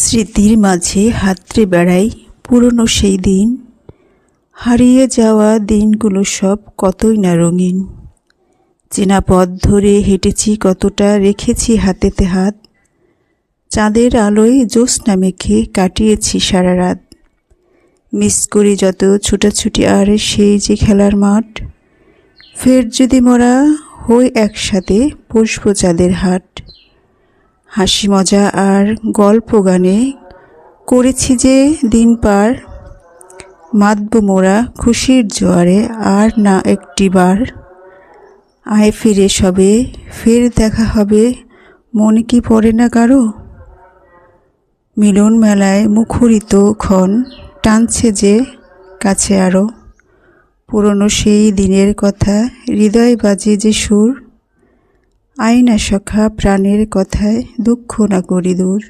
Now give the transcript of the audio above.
স্মৃতির মাঝে হাতড়ে বেড়াই পুরনো সেই দিন, হারিয়ে যাওয়া দিনগুলো সব কতই না রঙিন। চেনা পথ ধরে হেঁটেছি কতটা, রেখেছি হাতেতে হাত, চাঁদের আলোয় জ্যোৎস্না মেখে কাটিয়েছি সারা রাত। মিস করি যত ছুটাছুটি আর সেই যে খেলার মাঠ, ফের যদি মোরা হই একসাথে বসবো চাঁদের হাট। হাসি মজা আর গল্প গানে করেছি যে দিন পার, মাতব মোরা খুশির জোয়ারে আর না একটিবার। আয় ফিরে সবে, ফের দেখা হবে, মনে কি পড়ে না কারো? মিলন মেলায় মুখরিত ক্ষণ টানছে যে কাছে আরো। পুরনো সেই দিনের কথা হৃদয় বাজে যে সুর, আয় না সখা প্রাণের কথায় দুঃখ না করি দূর।